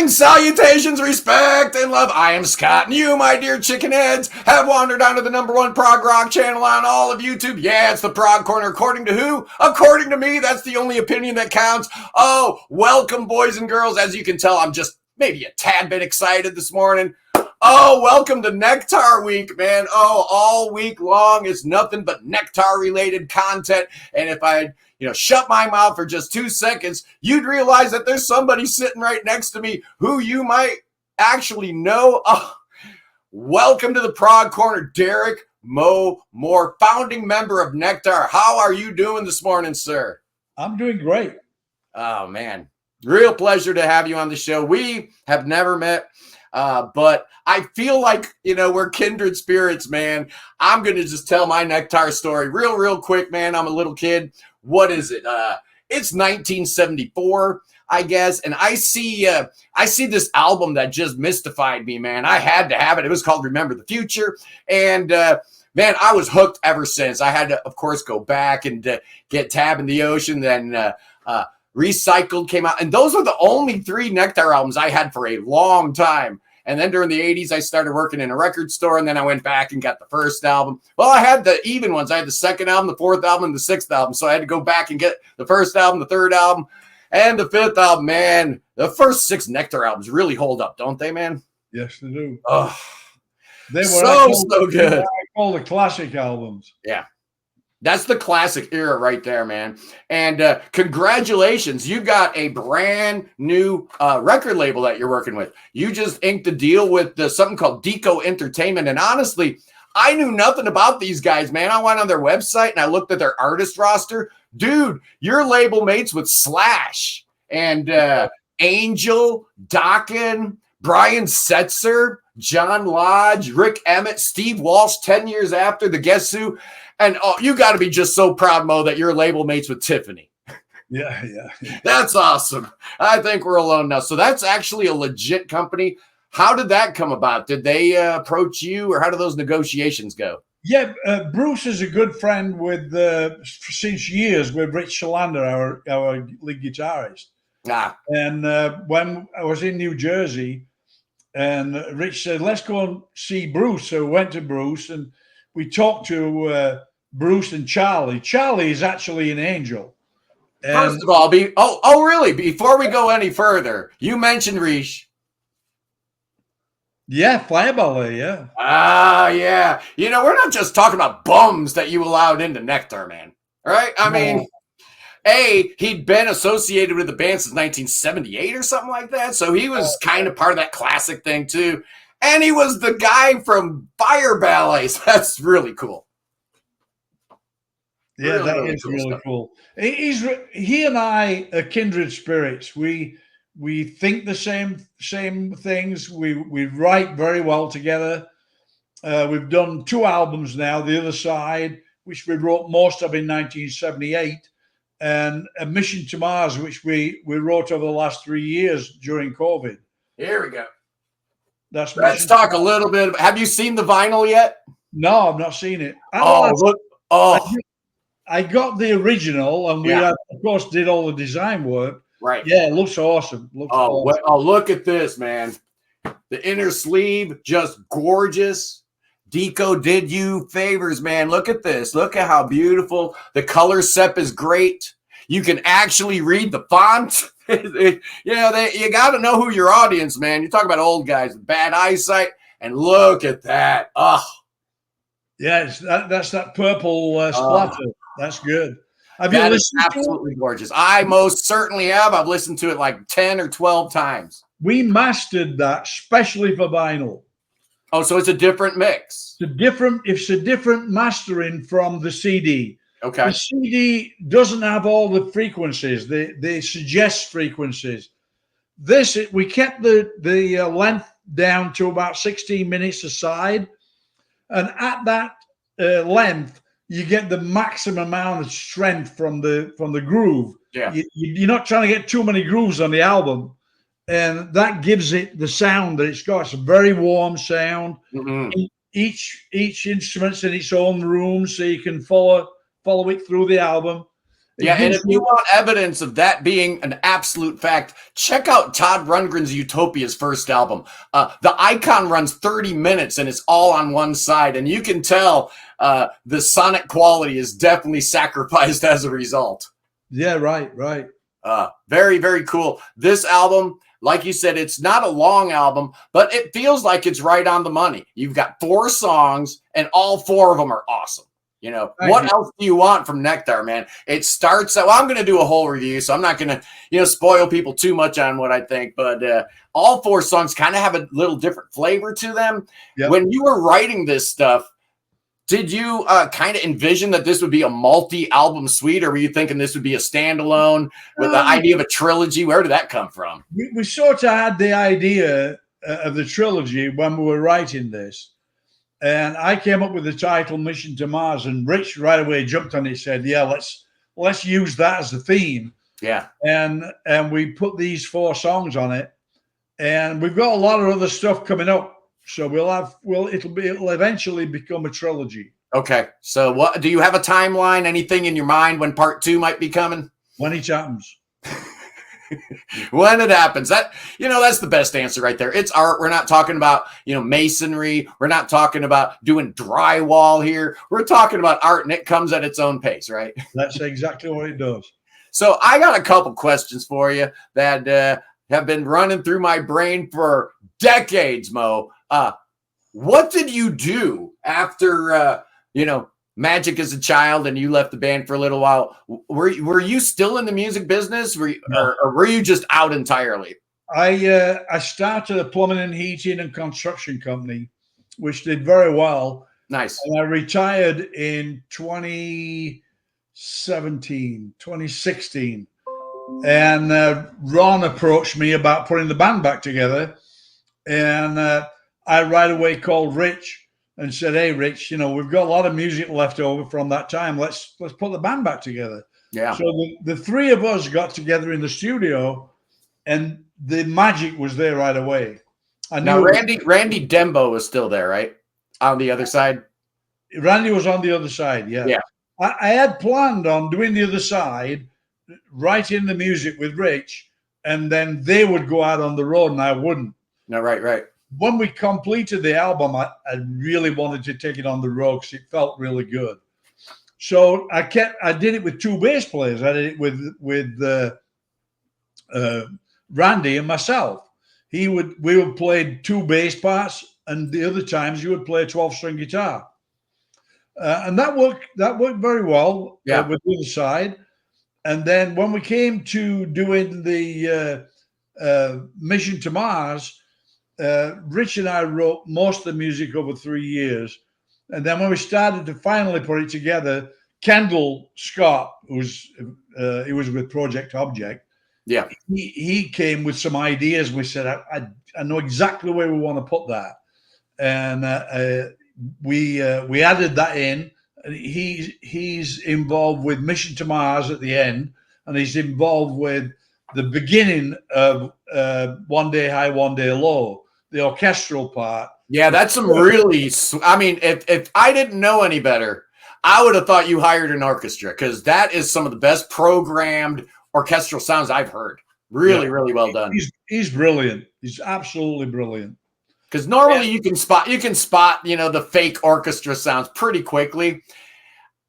Greetings, salutations, respect, and love. I am Scott, and you, my dear chicken heads, have wandered onto the #1 prog rock channel on all of YouTube. Yeah, it's the Prog Corner. According to who? According to me. That's the only opinion that counts. Oh, welcome, boys and girls. As you can tell, I'm just maybe a tad bit excited this morning. Oh, welcome to Nektar Week, man. Oh, all week long is nothing but Nektar-related content. And if I shut my mouth for just 2 seconds, you'd realize that there's somebody sitting right next to me who you might actually know. Oh, welcome to the Prog Corner, Derek Moore, founding member of Nektar. How are you doing this morning, sir? I'm doing great. Oh, man. Real pleasure to have you on the show. We have never met, but I feel like, we're kindred spirits, man. I'm going to just tell my Nektar story real quick, man. I'm a little kid. What is it? It's 1974, I guess. And I see this album that just mystified me, man. I had to have it. It was called Remember the Future. And, man, I was hooked ever since. I had to, of course, go back and get Tab in the Ocean. Then Recycled came out. And those were the only 3 Nektar albums I had for a long time. And then during the 80s, I started working in a record store, and then I went back and got the first album. Well, I had the even ones. I had the second album, the 4th album, and the 6th album. So I had to go back and get the first album, the 3rd album, and the 5th album. Man, the first 6 Nektar albums really hold up, don't they, man? Yes, they do. Oh, they were so good. I call the classic albums. Yeah. That's the classic era right there, man. And congratulations. You got a brand new record label that you're working with. You just inked a deal with something called Deko Entertainment. And honestly, I knew nothing about these guys, man. I went on their website and I looked at their artist roster. Dude, your label mates with Slash and Angel, Dokken, Brian Setzer, John Lodge, Rick Emmett, Steve Walsh, 10 years after, the Guess Who. And you got to be just so proud, Mo, that your label mates with Tiffany. Yeah. That's awesome. I think we're alone now. So that's actually a legit company. How did that come about? Did they approach you, or how did those negotiations go? Yeah, Bruce is a good friend with since years with Rich Shalander, our lead guitarist. And when I was in New Jersey, and Rich said, "Let's go and see Bruce." So we went to Bruce, and we talked to Bruce and Charlie. Charlie is actually an angel. And first of all, really? Before we go any further, you mentioned Rish. Yeah, Fire Ballet, yeah. Yeah. We're not just talking about bums that you allowed into Nektar, man. Right? I mean, he'd been associated with the band since 1978 or something like that. So he was kind of part of that classic thing, too. And he was the guy from Fire Ballet. So that's really cool. Yeah, that is really cool. He and I are kindred spirits. We think the same things. We write very well together. We've done 2 albums now, The Other Side, which we wrote most of in 1978, and A Mission to Mars, which we wrote over the last 3 years during COVID. Here we go. Let's talk a little bit. Have you seen the vinyl yet? No, I've not seen it. I got the original, and we of course did all the design work. Right. Yeah, it looks awesome. Look at this, man. The inner sleeve, just gorgeous. Deko did you favors, man. Look at this. Look at how beautiful. The color sep is great. You can actually read the font. You got to know who your audience, man. You talk about old guys with bad eyesight, and look at that. Oh, yeah, that's that purple splatter. That's good. Have you listened to it? Absolutely gorgeous. I most certainly have. I've listened to it like 10 or 12 times. We mastered that specially for vinyl. Oh, so it's a different mix. It's a different mastering from the CD. Okay. The CD doesn't have all the frequencies. They suggest frequencies. We kept the length down to about 16 minutes a side, and at that length, you get the maximum amount of strength from the groove. Yeah. You're not trying to get too many grooves on the album, and that gives it the sound that it's got. It's a very warm sound. Mm-hmm. Each instrument's in its own room, so you can follow it through the album. Yeah, It and gives if you you, want evidence of that being an absolute fact, check out Todd Rundgren's Utopia's first album. The icon runs 30 minutes and it's all on one side, and you can tell the sonic quality is definitely sacrificed as a result. yeah, right. Very, very cool. This album, like you said, it's not a long album, but it feels like it's right on the money. You've got 4 songs, and all 4 of them are awesome. You know, Thank what you. else do you want from Nektar, man? It starts out, well, I'm going to do a whole review, so I'm not going to, spoil people too much on what I think, but all 4 songs kind of have a little different flavor to them. Yep. When you were writing this stuff, did you kind of envision that this would be a multi-album suite, or were you thinking this would be a standalone with the idea of a trilogy? Where did that come from? We sort of had the idea of the trilogy when we were writing this. And I came up with the title Mission to Mars, and Rich right away jumped on it, said, yeah, let's use that as the theme. Yeah. And we put these 4 songs on it. And we've got a lot of other stuff coming up. So it'll eventually become a trilogy. Okay. So what do you have a timeline? Anything in your mind when part 2 might be coming? When it happens. When it happens. That's the best answer right there. It's art. We're not talking about, masonry. We're not talking about doing drywall here. We're talking about art, and it comes at its own pace, right? That's exactly what it does. So I got a couple questions for you that have been running through my brain for decades, Mo. What did you do after, Magic as a child and you left the band for a little while? Were you still in the music business? Or were you just out entirely? I started a plumbing and heating and construction company, which did very well. Nice. And I retired in 2016. And Ron approached me about putting the band back together. And I right away called Rich and said, hey, Rich, we've got a lot of music left over from that time. Let's put the band back together. Yeah. So the 3 of us got together in the studio, and the magic was there right away. Now, Randy Dembo was still there, right? On the other side? Randy was on the other side, yeah. Yeah. I had planned on doing the other side, writing the music with Rich, and then they would go out on the road and I wouldn't. No, right. When we completed the album, I really wanted to take it on the road because it felt really good. So I did it with 2 bass players. I did it with Randy and myself. We would play 2 bass parts, and the other times you would play a 12-string guitar. And that worked very well with the other side. And then when we came to doing the Mission to Mars, Rich and I wrote most of the music over 3 years. And then when we started to finally put it together, Kendall Scott, he was with Project Object. Yeah. He came with some ideas. We said, I know exactly where we want to put that. And we added that in. He's involved with Mission to Mars at the end, and he's involved with the beginning of One Day High, One Day Low, the orchestral part. Yeah, that's some really, I mean, if I didn't know any better, I would have thought you hired an orchestra, because that is some of the best programmed orchestral sounds I've heard. Really, really well done. He's brilliant. He's absolutely brilliant. Because normally you can spot, the fake orchestra sounds pretty quickly.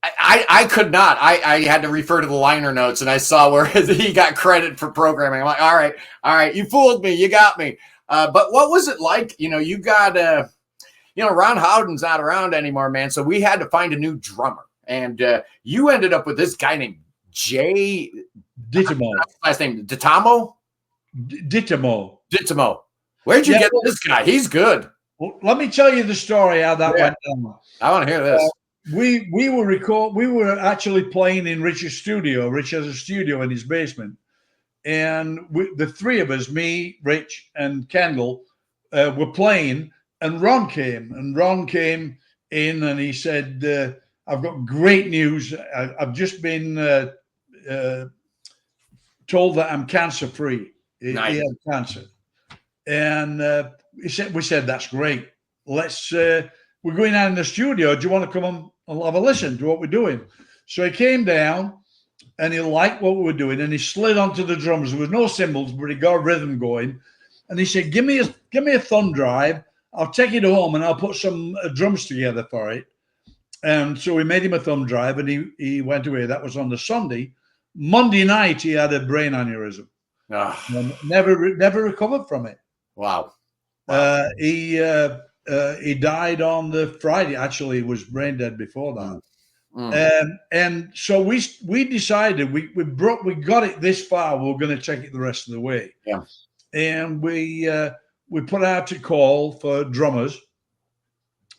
I could not. I had to refer to the liner notes, and I saw where he got credit for programming. I'm like, all right, you fooled me, you got me. But what was it like? You got, Ron Howden's not around anymore, man. So we had to find a new drummer, and you ended up with this guy named Jay Dittamo. Last name Dittamo. Dittamo. Where'd you get this guy? He's good. Well, let me tell you the story how that went down. I want to hear this. We were actually playing in Rich's studio. Rich has a studio in his basement, and the 3 of us, me, Rich, and Kendall, were playing. And Ron came in, and he said, "I've got great news. I've just been told that I'm cancer free. Nice. He had cancer." And we said, that's great. We're going out in the studio. Do you want to come and have a listen to what we're doing? So he came down, and he liked what we were doing, and he slid onto the drums. There was no cymbals, but he got a rhythm going. And he said, give me a thumb drive. I'll take it home and I'll put some drums together for it. And so we made him a thumb drive, and he went away. That was on the Sunday. Monday night, he had a brain aneurysm. And never recovered from it. Wow. He died on the Friday. Actually, he was brain dead before that. And so we decided we got it this far. We're going to take it the rest of the way. Yeah. And we put out a call for drummers,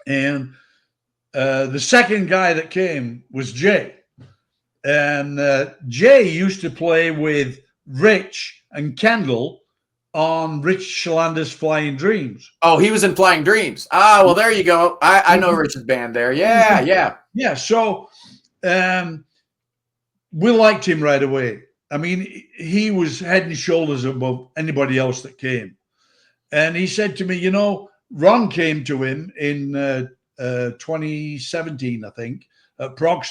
and the second guy that came was Jay, and Jay used to play with Rich and Kendall on Rich Shalander's Flying Dreams. Oh, he was in Flying Dreams. Ah, well, there you go. I know Rich's band there. Yeah. So we liked him right away. I mean, he was head and shoulders above anybody else that came. And he said to me, Ron came to him in 2017, I think, at Prog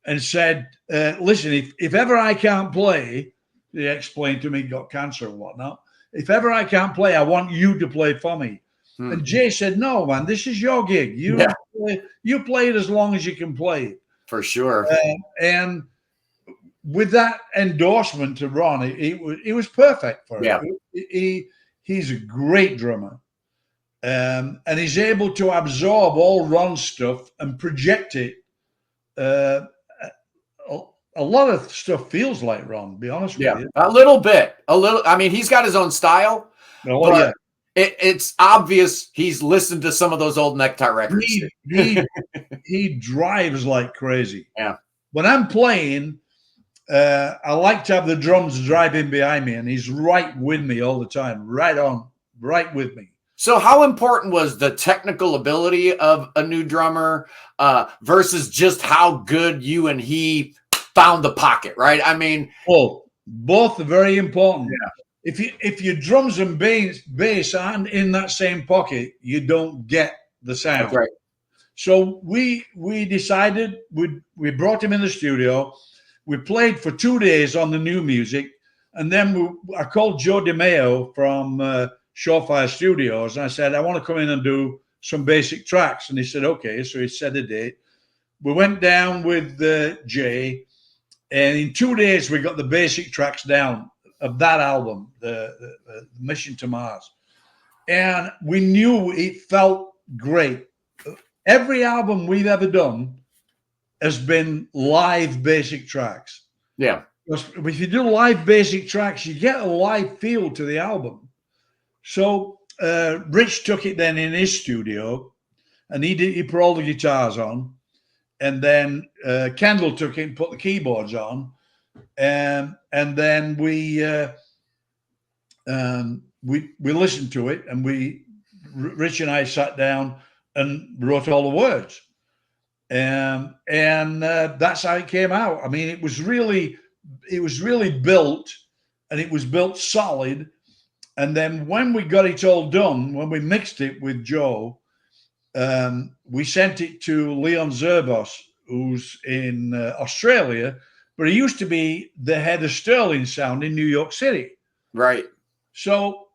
and said, listen, if ever I can't play, he explained to me, he got cancer and whatnot. If ever I can't play, I want you to play for me. And Jay said, no, man, this is your gig. You play it as long as you can play it. For sure. And with that endorsement to Ron, it was perfect for him. He's a great drummer. And he's able to absorb all Ron's stuff and project it. A lot of stuff feels like Ron, to be honest with you. A little bit. I mean, he's got his own style. It's obvious he's listened to some of those old Nektar records. He drives like crazy. Yeah. When I'm playing, I like to have the drums driving behind me, and he's right with me all the time, right with me. So how important was the technical ability of a new drummer versus just how good you and he found the pocket, right? I mean, both are very important. Yeah. If your drums and bass aren't in that same pocket, you don't get the sound. That's right. So we decided we brought him in the studio. We played for 2 days on the new music, and then I called Joe DeMeo from Shorefire Studios, and I said, I want to come in and do some basic tracks. And he said, okay. So he set a date. We went down with Jay, and in 2 days, we got the basic tracks down of that album, the Mission to Mars. And we knew it felt great. Every album we've ever done has been live basic tracks. Yeah. If you do live basic tracks, you get a live feel to the album. So Rich took it then in his studio, and he put all the guitars on, and then Kendall took it and put the keyboards on, and then we listened to it, and Rich and I sat down and wrote all the words, and that's how it came out. I mean, it was really built, and it was built solid. And then when we got it all done, when we mixed it with Joe, we sent it to Leon Zerbos, who's in Australia, but he used to be the head of Sterling Sound in New York City. Right. So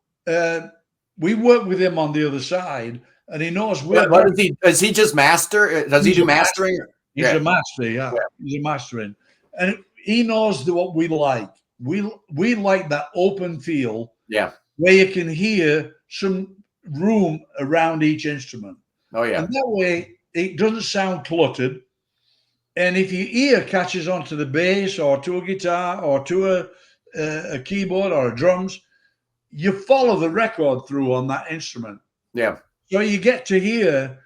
we worked with him on the other side, and he knows what is he? Does he just master? Does he do mastering? He's a master, yeah. He's a mastering, and he knows what we like. We like that open feel. Yeah. Where you can hear some room around each instrument. Oh, yeah. And that way, it doesn't sound cluttered. And if your ear catches onto the bass or to a guitar or to a keyboard or a drums, you follow the record through on that instrument. Yeah. So you get to hear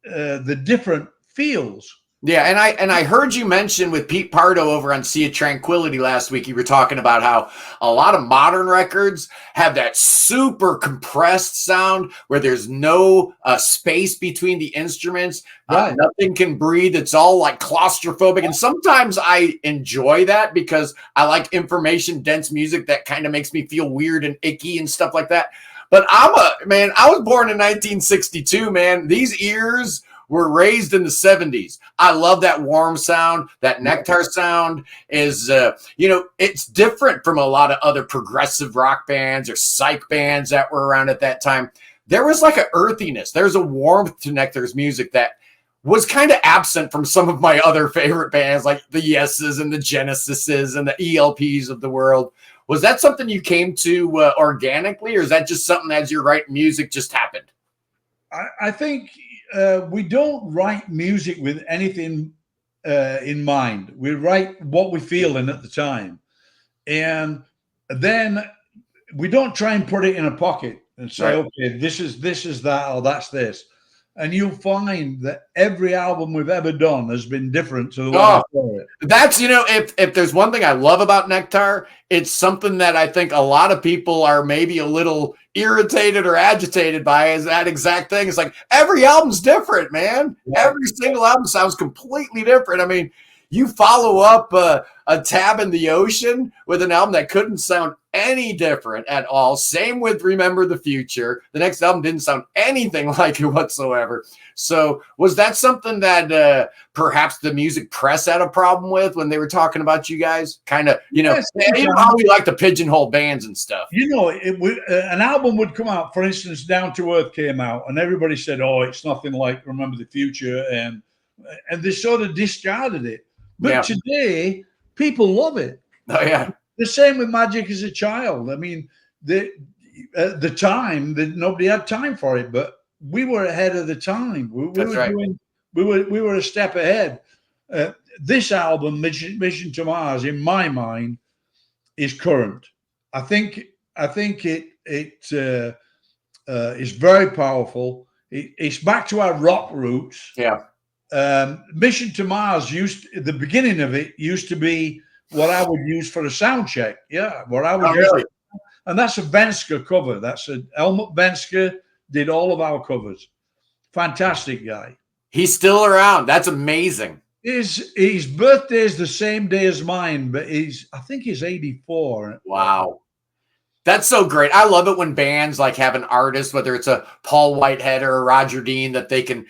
the different feels. Yeah, and I heard you mention with Pete Pardo over on Sea of Tranquility last week, you were talking about how a lot of modern records have that super compressed sound where there's no space between the instruments. Right. Nothing can breathe. It's all like claustrophobic. And sometimes I enjoy that because I like information-dense music that kind of makes me feel weird and icky and stuff like that. But I was born in 1962, man. These ears were raised in the 70s. I love that warm sound. That Nektar sound is, it's different from a lot of other progressive rock bands or psych bands that were around at that time. There was like an earthiness. There's a warmth to Nektar's music that was kind of absent from some of my other favorite bands like the Yeses and the Genesises and the ELPs of the world. Was that something you came to organically, or is that just something as you're writing music just happened? I think we don't write music with anything in mind. We write what we're feeling at the time. And then we don't try and put it in a pocket and say, Right. okay, this is that, or that's this. And you'll find that every album we've ever done has been different to the one before it. That's, if there's one thing I love about Nektar, it's something that I think a lot of people are maybe a little irritated or agitated by, is that exact thing. It's like every album's different, man. Every single album sounds completely different. I mean, you follow up a Tab in the Ocean with an album that couldn't sound any different at all. Same with Remember the Future. The next album didn't sound anything like it whatsoever. So was that something that perhaps the music press had a problem with when they were talking about you guys? Kind of, Yes, how we like to pigeonhole bands and stuff. An album would come out, for instance, Down to Earth came out, and everybody said, oh, it's nothing like Remember the Future, and they sort of discarded it. But today, people love it. Oh, yeah. The same with Magic as a Child. I mean, at the time, nobody had time for it, but we were ahead of the time. We were a step ahead. This album, Mission to Mars, in my mind, is current. I think it is very powerful. It's back to our rock roots. Yeah. Mission to Mars the beginning of it used to be what I would use for a sound check. Yeah, what I would use. Really? And that's a Venska cover. That's Helmut Venska did all of our covers. Fantastic guy. He's still around. That's amazing. His birthday is the same day as mine, but I think he's 84. Wow. That's so great. I love it when bands like have an artist, whether it's a Paul Whitehead or a Roger Dean, that they can,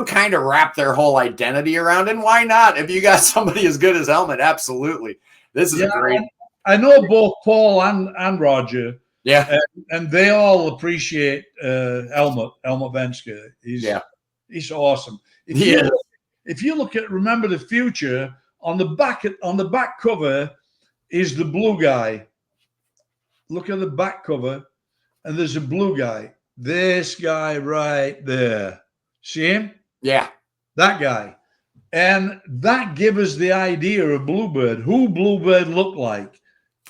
kind of wrap their whole identity around. And why not? If you got somebody as good as Helmut, absolutely. This is great. I know both Paul and Roger. Yeah. And they all appreciate Helmut Venska. He's awesome. If you look at Remember the Future, on the back cover is the blue guy. Look at the back cover, and there's a blue guy. This guy right there. See him? Yeah. That guy. And that gave us the idea of Bluebird, who Bluebird looked like.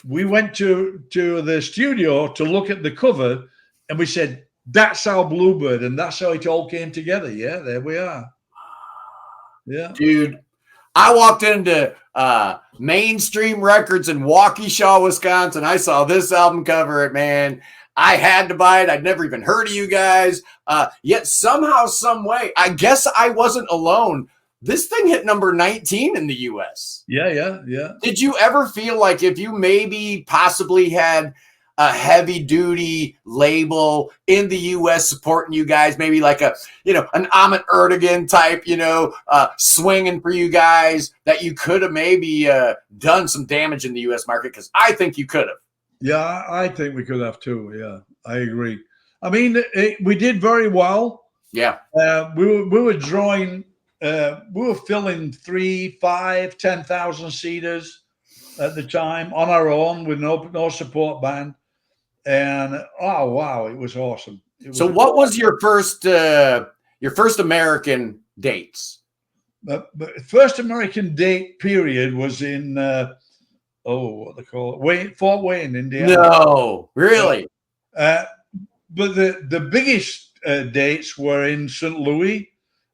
We went to the studio to look at the cover, and we said, that's our Bluebird, and that's how it all came together. Yeah, there we are. Yeah. Dude, I walked into Mainstream Records in Waukesha, Wisconsin. I saw this album cover, man. I had to buy it. I'd never even heard of you guys. Yet somehow, some way, I guess I wasn't alone. This thing hit number 19 in the U.S. Yeah. Did you ever feel like if you maybe possibly had a heavy duty label in the U.S. supporting you guys, maybe like an Amit Erdogan type, swinging for you guys, that you could have maybe done some damage in the U.S. market? Because I think you could have. Yeah, I think we could have too. Yeah, I agree. I mean, we did very well. Yeah. We were drawing, we were filling 3, 5, 10,000 seaters at the time on our own with no support band. And oh wow, it was awesome. What was your first American dates? First American date period was in what they call it, Fort Wayne, Indiana. No, really. But the biggest dates were in St. Louis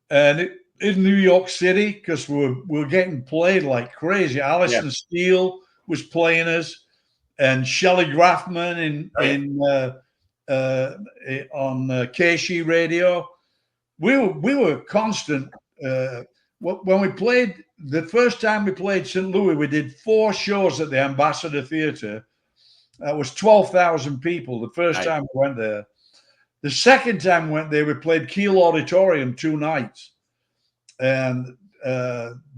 and in New York City, because we're getting played like crazy. Alison Steele was playing us. And Shelley Grafman on KSHE radio. We were constant. When we played, the first time we played St. Louis, we did 4 shows at the Ambassador Theater. That was 12,000 people the first time we went there. The second time we went there, we played Kiel Auditorium 2 nights. and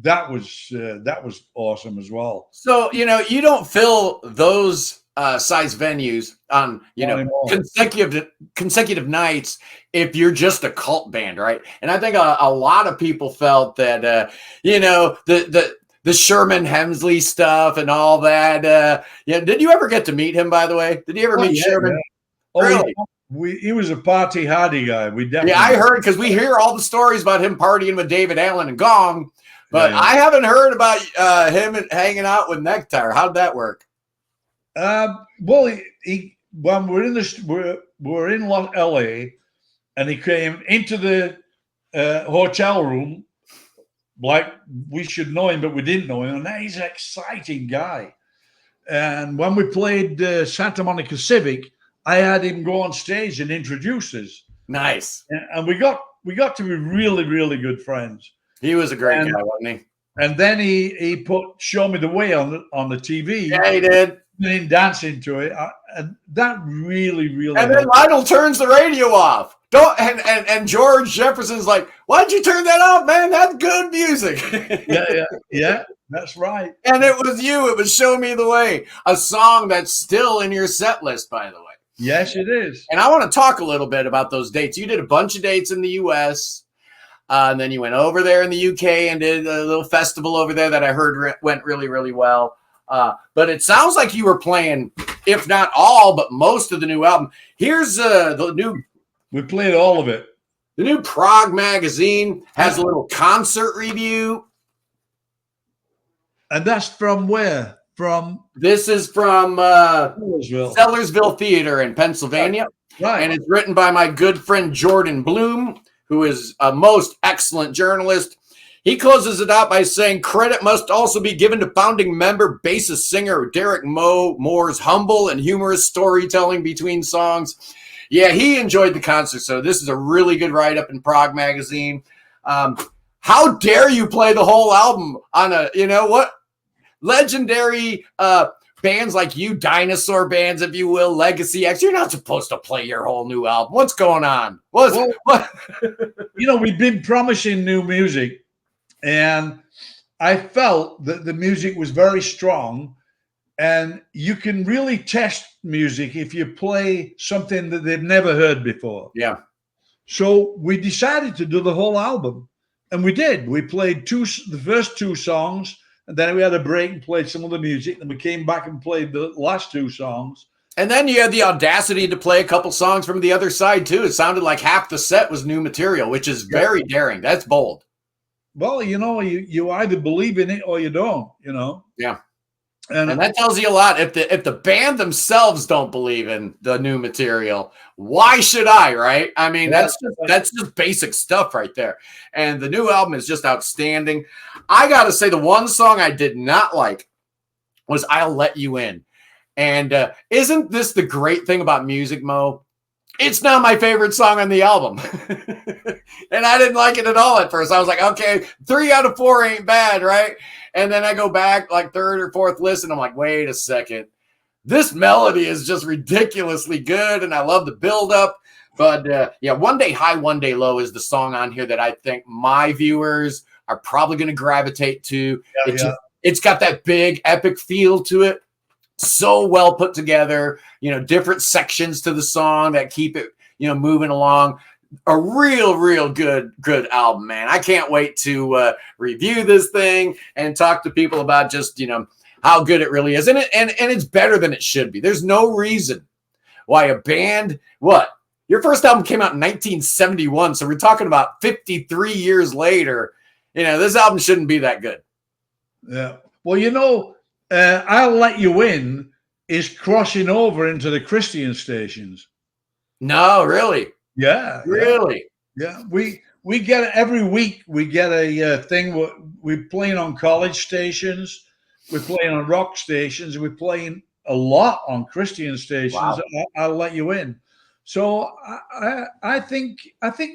that was awesome as well. So, you don't fill those size venues on, Not anymore. consecutive nights if you're just a cult band, right? And I think a lot of people felt that, the Sherman Hemsley stuff and all that. Yeah, did you ever get to meet him, by the way? Did you ever meet Sherman? Yeah. Oh, Really? he was a party hardy guy. We definitely. Yeah, I heard, because we hear all the stories about him partying with David Allen and Gong, but I haven't heard about him hanging out with Nektar. How'd that work? Well, when we're in LA, and he came into the hotel room like we should know him, but we didn't know him. And he's an exciting guy. And when we played Santa Monica Civic, I had him go on stage and introduce us. Nice. And we got to be really, really good friends. He was a great guy, wasn't he? And then he put "Show Me the Way" on the TV. Yeah, he did. And dancing to it, and that really, really. And then Lionel turns the radio off. And George Jefferson's like, "Why'd you turn that off, man? That's good music." yeah, that's right. And it was you. It was "Show Me the Way," a song that's still in your set list, by the way. Yes, it is. And I want to talk a little bit about those dates. You did a bunch of dates in the U.S., and then you went over there in the U.K. and did a little festival over there that I heard went really, really well. But it sounds like you were playing, if not all, but most of the new album. Here's the new. We played all of it. The new Prog magazine has a little concert review. And that's from where? This is from Sellersville Theater in Pennsylvania. Right. And it's written by my good friend Jordan Bloom, who is a most excellent journalist. He closes it out by saying, credit must also be given to founding member, bassist, singer Derek Moore's humble and humorous storytelling between songs. Yeah, he enjoyed the concert, so this is a really good write-up in Prog magazine. How dare you play the whole album on legendary bands like you, dinosaur bands, if you will, Legacy X. You're not supposed to play your whole new album. What's going on? What? We've been promising new music, and I felt that the music was very strong, and you can really test music if you play something that they've never heard before. Yeah. So we decided to do the whole album, and we did. We played the first two songs, and then we had a break and played some of the music, and we came back and played the last two songs. And then you had the audacity to play a couple songs from the other side, too. It sounded like half the set was new material, which is very daring. That's bold. Well, you either believe in it or you don't, Yeah. And that tells you a lot. If the band themselves don't believe in the new material, why should I, right? I mean, that's just basic stuff right there. And the new album is just outstanding. I got to say, the one song I did not like was "I'll Let You In." And isn't this the great thing about music, Mo? It's not my favorite song on the album. And I didn't like it at all at first. I was like, okay, 3 out of 4 ain't bad, right? And then I go back like third or fourth listen. I'm like, wait a second. This melody is just ridiculously good. And I love the buildup. But One Day High, One Day Low is the song on here that I think my viewers are probably going to gravitate to. It's got that big epic feel to it. So well put together, different sections to the song that keep it, moving along. A real good album, man. I can't wait to review this thing and talk to people about just, how good it really is. And it's better than it should be. There's no reason why a band, your first album came out in 1971. So we're talking about 53 years later. This album shouldn't be that good. Yeah. Well, "I'll Let You In" is crossing over into the Christian stations. No, really? Yeah. Really? Yeah. We get it every week. We get a thing. We're playing on college stations. We're playing on rock stations. We're playing a lot on Christian stations. Wow. I'll Let You In. So I think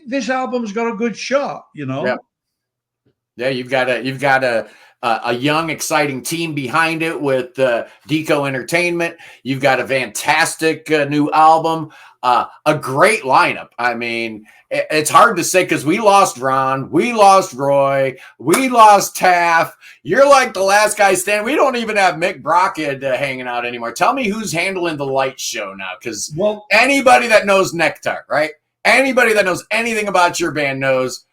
this album's got a good shot. Yeah, you've got to a young, exciting team behind it with Deko Entertainment. You've got a fantastic new album, a great lineup. I mean, it's hard to say because we lost Ron, we lost Roy, we lost Taff. You're like the last guy standing. We don't even have Mick Brockhead hanging out anymore. Tell me who's handling the light show now, because anybody that knows Nektar, right? Anybody that knows anything about your band knows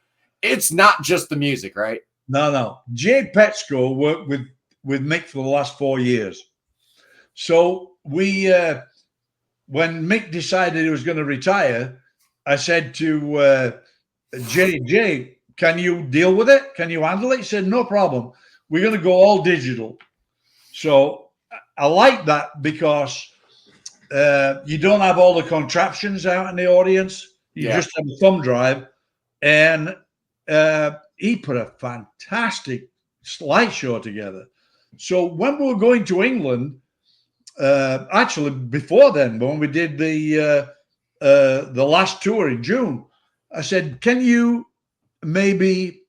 it's not just the music, right? No. Jay Petsko worked with Mick for the last 4 years. So we, when Mick decided he was going to retire, I said to Jay, can you deal with it? Can you handle it? He said, no problem. We're going to go all digital. So I like that because you don't have all the contraptions out in the audience. You just have a thumb drive. And he put a fantastic slideshow together. So when we were going to England, actually before then, when we did the last tour in June, I said, can you maybe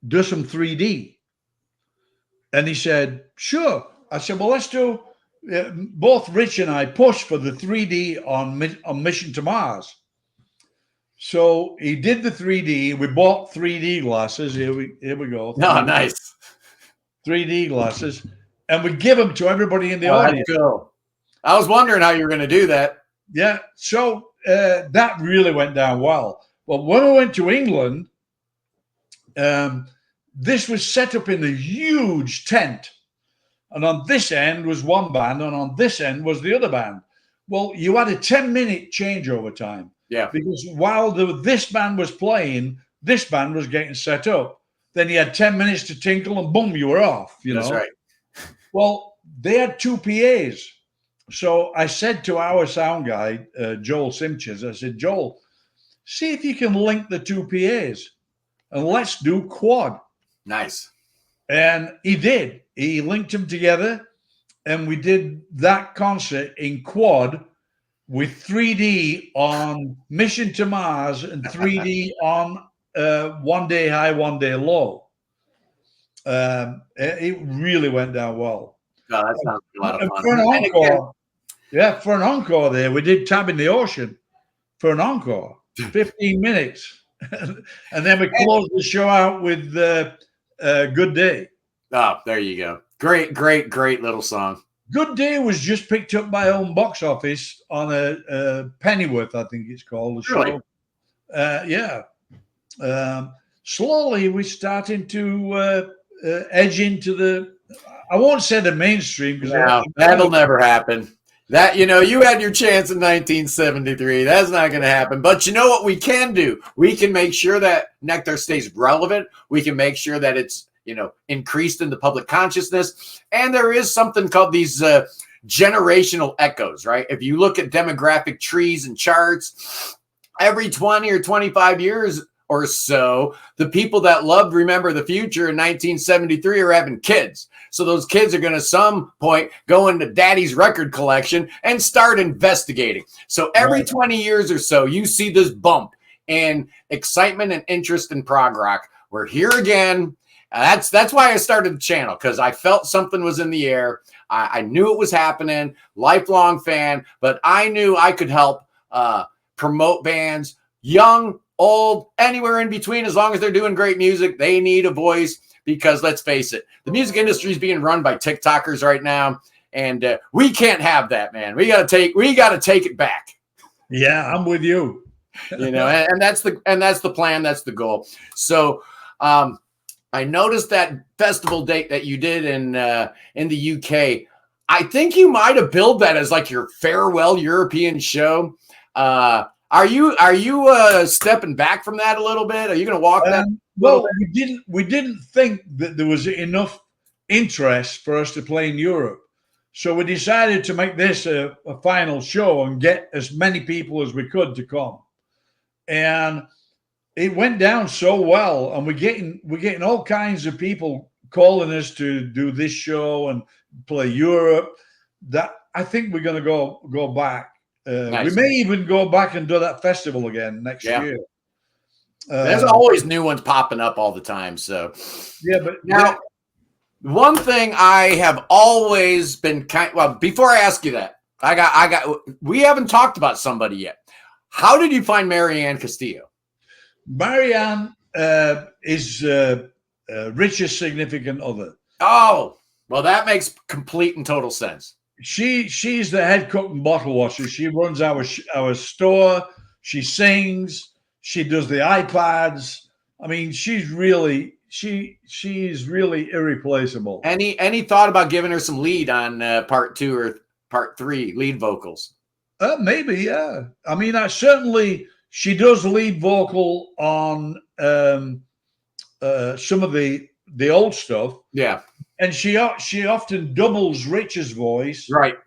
do some 3D? And he said, sure. I said, well, let's do, both Rich and I pushed for the 3D on Mission to Mars. So he did the 3D. We bought 3D glasses. Here we go. Oh, nice. 3D glasses. And we give them to everybody in the audience. That's cool. I was wondering how you were going to do that. Yeah. So that really went down well. Well, when we went to England, this was set up in a huge tent. And on this end was one band, and on this end was the other band. Well, you had a 10-minute changeover time. Yeah. Because while this band was playing, this band was getting set up. Then you had 10 minutes to tinkle and boom, you were off. That's right. Well, they had 2 PAs. So I said to our sound guy, Joel Simches, I said, Joel, see if you can link the 2 PAs and let's do quad. Nice. And he did. He linked them together and we did that concert in quad with 3D on Mission to Mars and 3D on One Day High, One Day Low. It really went down well. Oh, that sounds a lot of fun. For an encore there, we did Tab in the Ocean for an encore, 15 minutes. And then we closed the show out with Good Day. Oh, there you go. Great little song. Good Day was just picked up by Home Box Office on a Pennyworth, I think it's called, the show. Really? Slowly we're starting to edge into the, I won't say the mainstream. No, that'll never happen. That, you had your chance in 1973. That's not going to happen. But you know what we can do? We can make sure that Nektar stays relevant. We can make sure that it's, increased in the public consciousness. And there is something called these generational echoes, right? If you look at demographic trees and charts, every 20 or 25 years or so, the people that loved Remember the Future in 1973 are having kids. So those kids are going to some point go into daddy's record collection and start investigating. So every 20 years or so, you see this bump in excitement and interest in prog rock. We're here again. That's why I started the channel, because I felt something was in the air. I knew it was happening, lifelong fan, but I knew I could help promote bands, young, old, anywhere in between. As long as they're doing great music, they need a voice, because let's face it, the music industry is being run by TikTokers right now, and we can't have that, man. We got to take it back. Yeah, I'm with you. And that's the plan. That's the goal. So, I noticed that festival date that you did in the UK. I think you might have billed that as like your farewell European show. Are you stepping back from that a little bit? Are you going to walk that? Well, we didn't think that there was enough interest for us to play in Europe, so we decided to make this a final show and get as many people as we could to come. And it went down so well, and we're getting all kinds of people calling us to do this show and play Europe. That I think we're going to go back. Nice. We may even go back and do that festival again next year. There's always new ones popping up all the time. So yeah, but One thing I have always been well, before I ask you that, we haven't talked about somebody yet. How did you find Marianne Castillo? Marianne is Rich's significant other. Oh, well, that makes complete and total sense. She's the head cook and bottle washer. She runs our store. She sings. She does the iPads. I mean, she's really irreplaceable. Any thought about giving her some lead on part 2 or part 3 lead vocals? Maybe, yeah. I mean, she does lead vocal on some of the old stuff. Yeah. And she often doubles Rich's voice, right,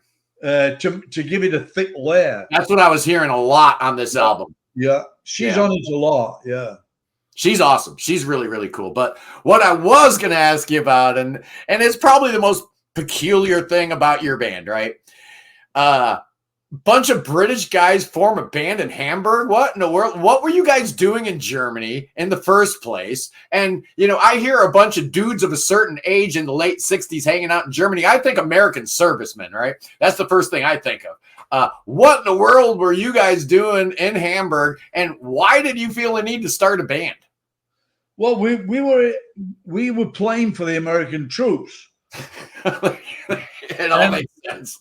to give it a thick layer. That's what I was hearing a lot on this album. Yeah, she's on it a lot. Yeah, she's awesome. She's really, really cool. But what I was going to ask you about, and it's probably the most peculiar thing about your band, right? Bunch of British guys form a band in Hamburg. What in the world? What were you guys doing in Germany in the first place? And, I hear a bunch of dudes of a certain age in the late 60s hanging out in Germany. I think American servicemen, right? That's the first thing I think of. What in the world were you guys doing in Hamburg? And why did you feel the need to start a band? Well, we were playing for the American troops. It all makes sense.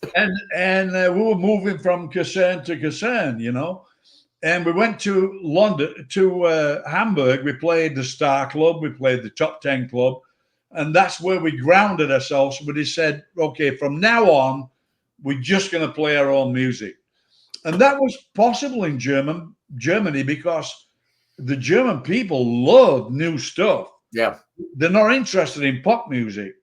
And we were moving from caserne to caserne, and we went to London, to Hamburg. We played the Star Club, we played the Top 10 Club, and that's where we grounded ourselves. But he said, okay, from now on, we're just going to play our own music. And that was possible in Germany because the German people love new stuff. Yeah. They're not interested in pop music.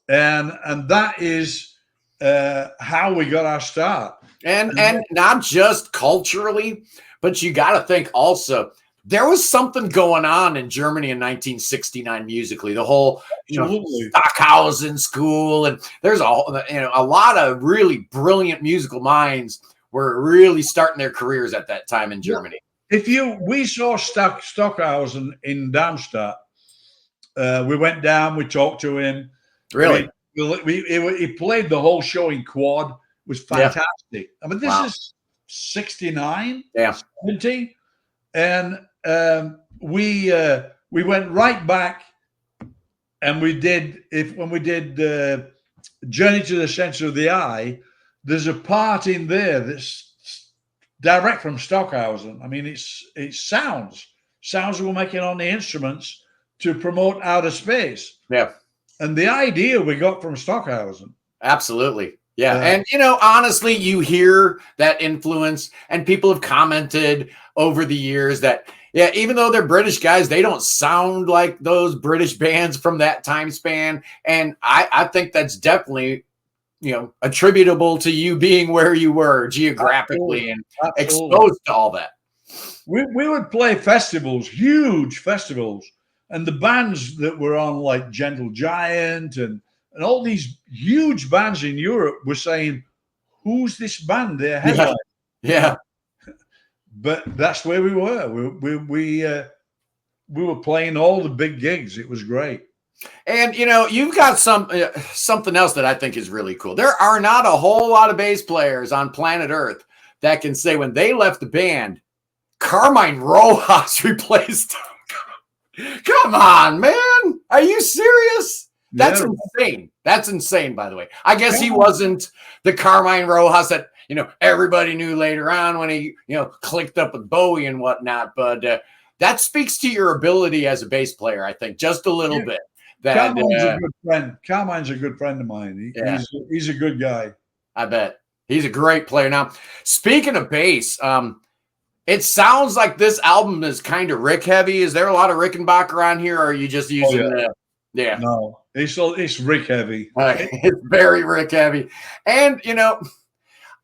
And that is how we got our start. And not just culturally, but you got to think also, there was something going on in Germany in 1969 musically. The whole, Stockhausen school, and there's a lot of really brilliant musical minds were really starting their careers at that time in Germany. We saw Stockhausen in Darmstadt. We went down, we talked to him. Really? He played the whole show in quad. It was fantastic. Yeah. I mean, this is 69, 70. And we went right back, and when we did Journey to the Center of the Eye, there's a part in there that's direct from Stockhausen. I mean, it sounds we're making on the instruments to promote outer space. Yeah. And the idea we got from Stockhausen. Absolutely. Yeah. And, honestly, you hear that influence, and people have commented over the years that, even though they're British guys, they don't sound like those British bands from that time span. And I think that's definitely, attributable to you being where you were geographically and exposed to all that. We would play festivals, huge festivals. And the bands that were on, like Gentle Giant and all these huge bands in Europe, were saying, who's this band they're headlining? Yeah. But that's where we were. We were playing all the big gigs. It was great. And, you've got something else that I think is really cool. There are not a whole lot of bass players on planet Earth that can say when they left the band, Carmine Rojas replaced them. Come on, man. Are you serious? That's insane. That's insane, by the way. I guess he wasn't the Carmine Rojas that, everybody knew later on when he, clicked up with Bowie and whatnot. But that speaks to your ability as a bass player, I think, just a little bit. Carmine's a good friend. Carmine's a good friend of mine. He's a good guy. I bet. He's a great player. Now, speaking of bass, it sounds like this album is kind of Rick heavy. Is there a lot of Rickenbacker on here, or are you just using No, it's Rick heavy. It's very Rick heavy. And,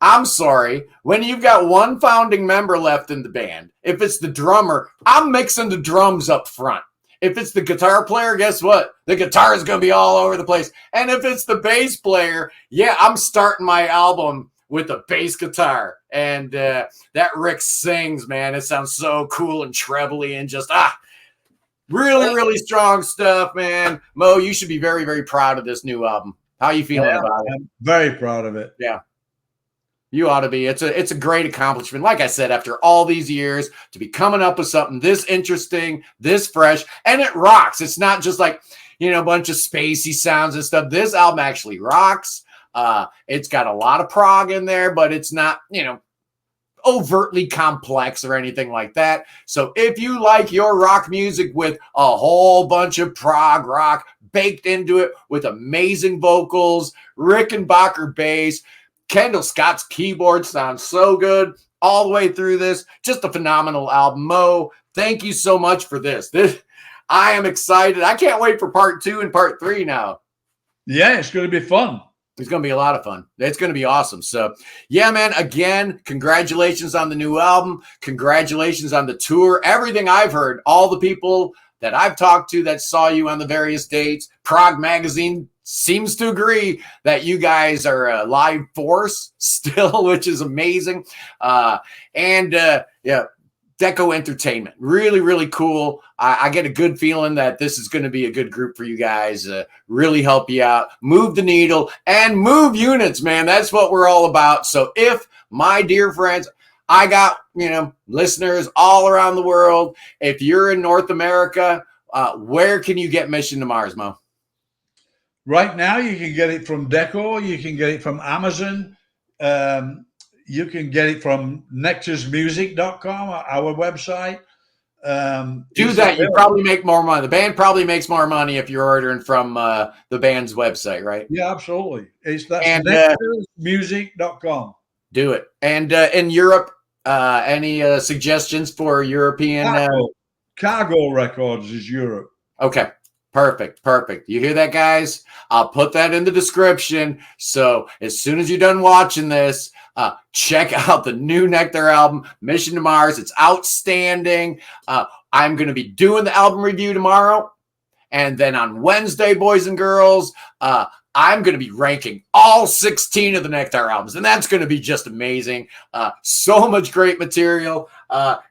I'm sorry, when you've got one founding member left in the band, if it's the drummer, I'm mixing the drums up front. If it's the guitar player, guess what? The guitar is going to be all over the place. And if it's the bass player, I'm starting my album with a bass guitar. And that Rick sings, man. It sounds so cool and trebly and just, Really, really strong stuff, man. Mo, you should be very, very proud of this new album. How are you feeling about it? I'm very proud of it. Yeah. You ought to be. It's a great accomplishment. Like I said, after all these years, to be coming up with something this interesting, this fresh, and it rocks. It's not just like, a bunch of spacey sounds and stuff. This album actually rocks. It's got a lot of prog in there, but it's not, overtly complex or anything like that. So if you like your rock music with a whole bunch of prog rock baked into it with amazing vocals, Rickenbacker bass, Kendall Scott's keyboard sounds so good all the way through this. Just a phenomenal album. Mo, thank you so much for this. I am excited. I can't wait for part 2 and part 3 now. Yeah, it's going to be fun. It's going to be a lot of fun. It's going to be awesome. So, yeah, man, again, congratulations on the new album. Congratulations on the tour. Everything I've heard, all the people that I've talked to that saw you on the various dates, Prog Magazine seems to agree that you guys are a live force still, which is amazing. Yeah, Deko Entertainment, really, really cool. I get a good feeling that this is going to be a good group for you guys. Really help you out, move the needle, and move units, man. That's what we're all about. So if, my dear friends, I got, listeners all around the world. If you're in North America, where can you get Mission to Mars, Mo? Right now, you can get it from Deko. You can get it from Amazon. You can get it from nektarsmusic.com, our website. Do that. You probably make more money. The band probably makes more money if you're ordering from the band's website, right? Yeah, absolutely. That's nektarsmusic.com. Do it. And in Europe, any suggestions for European? Cargo Records is Europe. Okay. Perfect. You hear that, guys? I'll put that in the description. So as soon as you're done watching this, check out the new Nektar album, Mission to Mars. It's outstanding. I'm going to be doing the album review tomorrow. And then on Wednesday, boys and girls, I'm going to be ranking all 16 of the Nektar albums. And that's going to be just amazing. So much great material.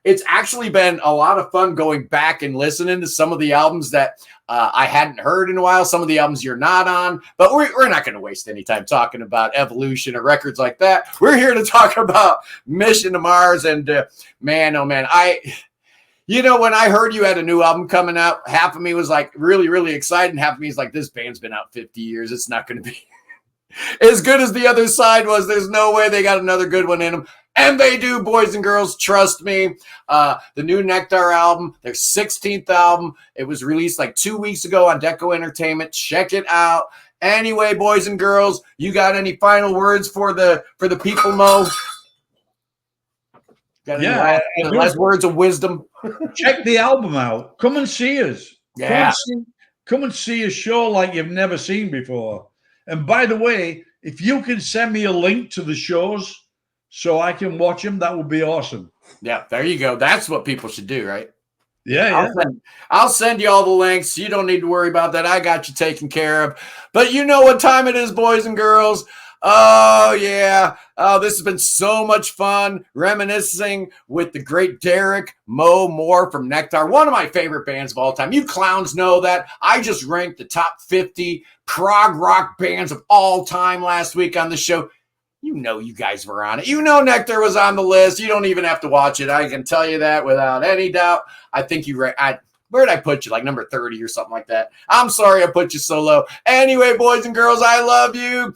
It's actually been a lot of fun going back and listening to some of the albums that I hadn't heard in a while, some of the albums you're not on, but we're not going to waste any time talking about Evolution or records like that. We're here to talk about Mission to Mars, and man, oh man, when I heard you had a new album coming out, half of me was like really, really excited, and half of me is like, this band's been out 50 years. It's not going to be as good as the other side was. There's no way they got another good one in them. And they do, boys and girls. Trust me. The new Nektar album, their 16th album. It was released like 2 weeks ago on Deko Entertainment. Check it out. Anyway, boys and girls, you got any final words for the people, Mo? Got any last words of wisdom? Check the album out. Come and see us. Yeah. Come and see a show like you've never seen before. And by the way, if you can send me a link to the shows so I can watch them, that would be awesome. Yeah, there you go. That's what people should do, right? Yeah, I'll send you all the links. You don't need to worry about that. I got you taken care of. But you know what time it is, boys and girls. Oh, yeah. Oh, this has been so much fun reminiscing with the great Derek Mo Moore from Nektar, one of my favorite bands of all time. You clowns know that. I just ranked the top 50 prog rock bands of all time last week on the show. You guys were on it. Nektar was on the list. You don't even have to watch it. I can tell you that without any doubt. I think where did I put you? Like number 30 or something like that. I'm sorry I put you so low. Anyway, boys and girls, I love you.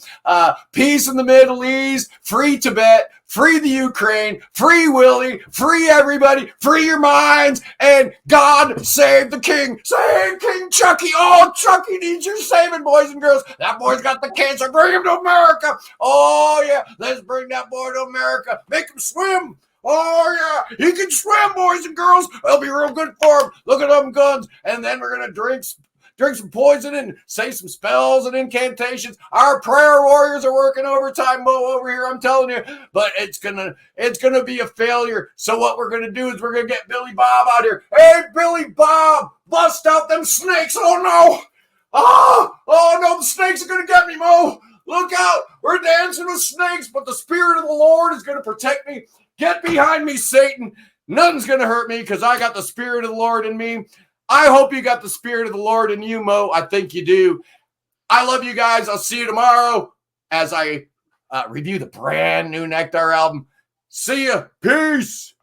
Peace in the Middle East. Free Tibet. Free the Ukraine. Free Willie. Free everybody. Free your minds. And God save the king. Save King Chucky. Oh, Chucky needs your saving, boys and girls. That boy's got the cancer. Bring him to America. Oh, yeah. Let's bring that boy to America. Make him swim. Oh, yeah, he can swim, boys and girls. It'll be real good for him. Look at them guns. And then we're going to drink some poison and say some spells and incantations. Our prayer warriors are working overtime, Mo, over here, I'm telling you. But it's gonna be a failure. So what we're going to do is we're going to get Billy Bob out here. Hey, Billy Bob, bust out them snakes. Oh, no. Oh, no, the snakes are going to get me, Mo. Look out. We're dancing with snakes, but the Spirit of the Lord is going to protect me. Get behind me, Satan. Nothing's going to hurt me because I got the Spirit of the Lord in me. I hope you got the Spirit of the Lord in you, Mo. I think you do. I love you guys. I'll see you tomorrow as I review the brand new Nektar album. See ya. Peace.